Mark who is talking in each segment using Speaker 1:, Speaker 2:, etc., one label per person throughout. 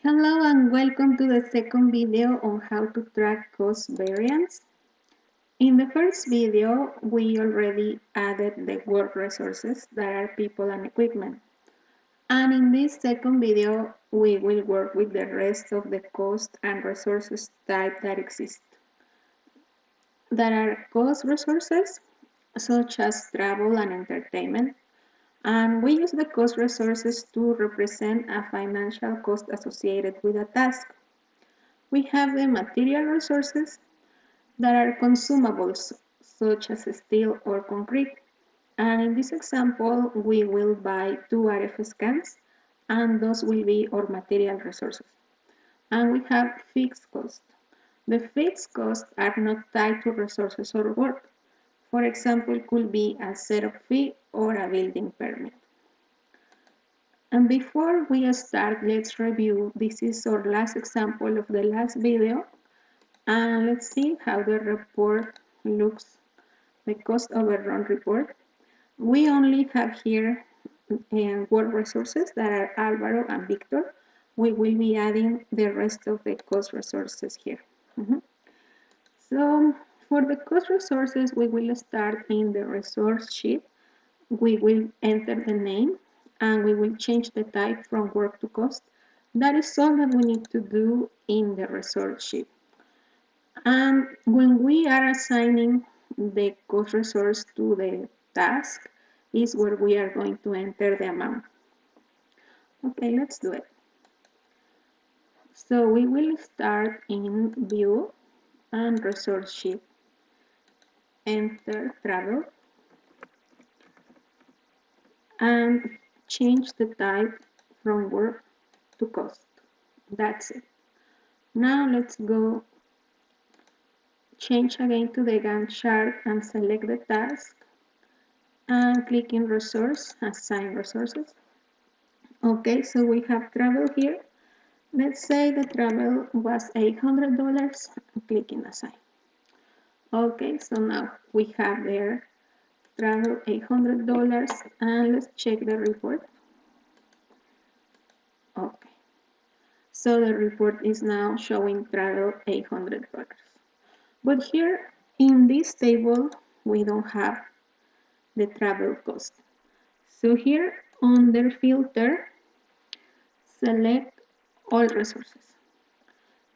Speaker 1: Hello and welcome to the second video on how to track cost variance. In the first video, we already added the work resources that are people and equipment. And in this second video, we will work with the rest of the cost and resources type that exist. There are cost resources such as travel and entertainment, and we use the cost resources to represent a financial cost associated with a task. We have the material resources that are consumables, such as steel or concrete. And in this example, we will buy 2 RF scans, and those will be our material resources. And we have fixed costs. The fixed costs are not tied to resources or work. For example, could be a setup fee or a building permit. And before we start, let's review. This is our last example of the last video. And let's see how the report looks, the cost overrun report. We only have here work resources that are Alvaro and Victor. We will be adding the rest of the cost resources here. So for the cost resources, we will start in the resource sheet. We will enter the name and we will change the type from work to cost. That is all that we need to do in the resource sheet. And when we are assigning the cost resource to the task is where we are going to enter the amount. Okay, let's do it. So we will start in view and resource sheet. Enter travel and change the type from work to cost. That's it. Now let's go change again to the Gantt chart and select the task and click in resource, assign resources. Okay, so we have travel here. Let's say the travel was $800, click in assign. Okay, so now we have there travel $800 and let's check the report. Okay, so the report is now showing travel $800. But here in this table, we don't have the travel cost. So here under filter, select all resources.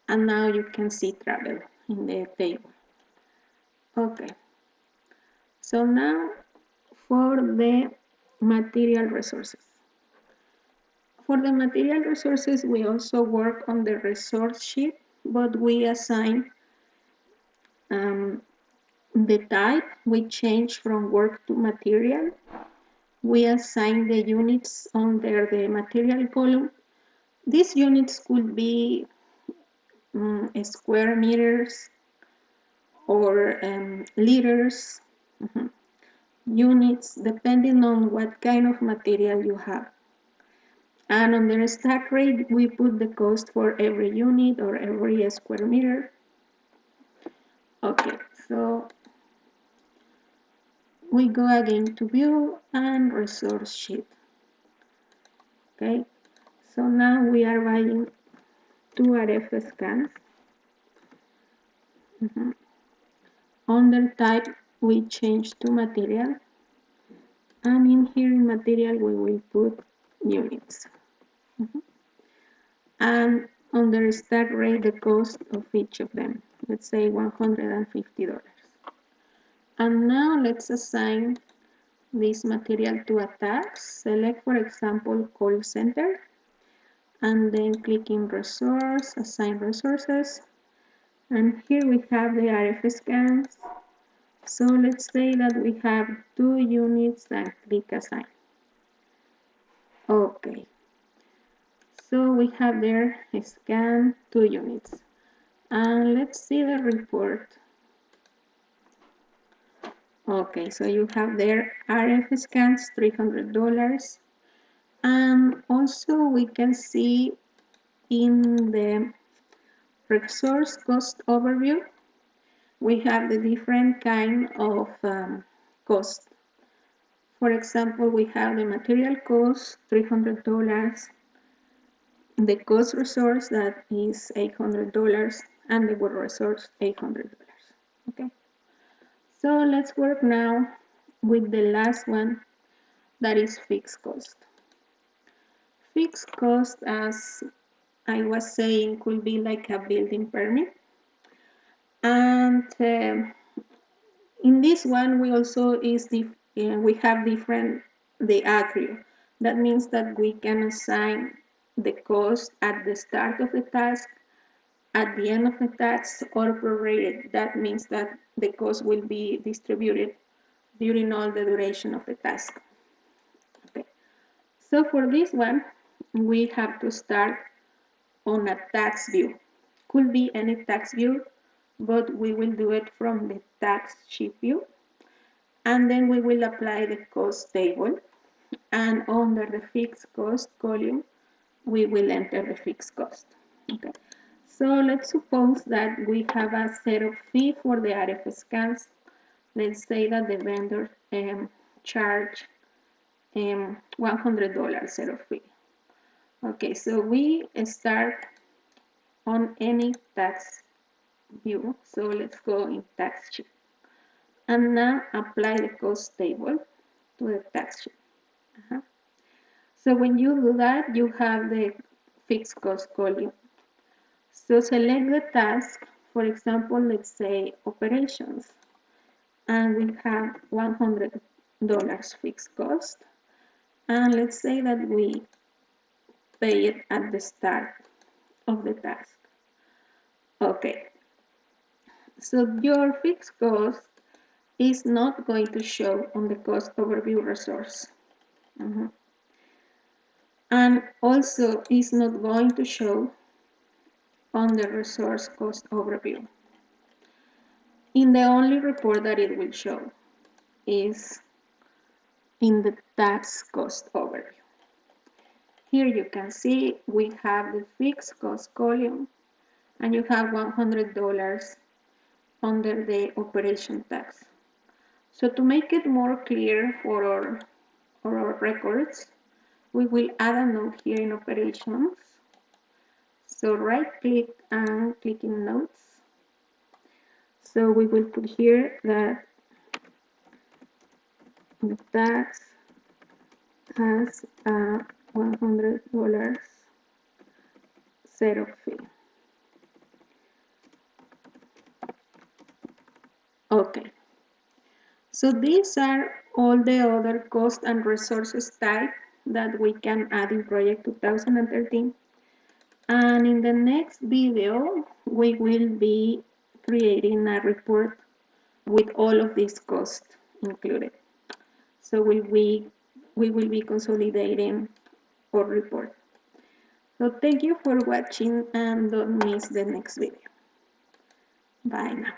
Speaker 1: And now you can see travel in the table. Okay. So now for the material resources. For the material resources, we also work on the resource sheet, but we assign the type. We change from work to material. We assign the units under the material column. These units could be square meters or liters, units, depending on what kind of material you have. And under stack rate, we put the cost for every unit or every square meter. Okay, so we go again to view and resource sheet. Okay, so now we are buying 2 RF scans. Under type, we change to material. And in here in material, we will put units. And under stack rate, the cost of each of them. Let's say $150. And now let's assign this material to a task. Select, for example, call center. And then click in resource, assign resources. And here we have the RF scans. So let's say that we have 2 units and click assign. Okay. So we have there scan 2 units. And let's see the report. Okay, so you have there RF scans, $300. And also we can see in the resource cost overview, we have the different kind of cost. For example, we have the material cost, $300, the cost resource that is $800 and the work resource $800. Okay, so let's work now with the last one, that is fixed cost. Fixed cost, as I was saying, could be like a building permit, and in this one we also we have different the attribute. That means that we can assign the cost at the start of the task, at the end of the task, or prorated. That means that the cost will be distributed during all the duration of the task. Okay. So for this one, we have to start on a tax view. Could be any tax view, but we will do it from the tax sheet view. And then we will apply the cost table. And under the fixed cost column, we will enter the fixed cost. Okay. So let's suppose that we have a setup fee for the RF scans. Let's say that the vendor charge $100 setup fee. Okay, so we start on any tax view. So let's go in tax sheet. And now apply the cost table to the tax sheet. So when you do that, you have the fixed cost column. So select the task, for example, let's say operations, and we have $100 fixed cost. And let's say that we pay it at the start of the task. Okay, so your fixed cost is not going to show on the cost overview resource. And also is not going to show on the resource cost overview. In the only report that it will show is in the tax cost overview. Here you can see we have the fixed cost column and you have $100 under the operation tax. So to make it more clear for our records, we will add a note here in operations. So right click and click in notes. So we will put here that the tax has a $100 setup fee. Okay. So these are all the other cost and resources type that we can add in project 2013. And in the next video, we will be creating a report with all of these costs included. So we will be consolidating our report. So thank you for watching and don't miss the next video. Bye now.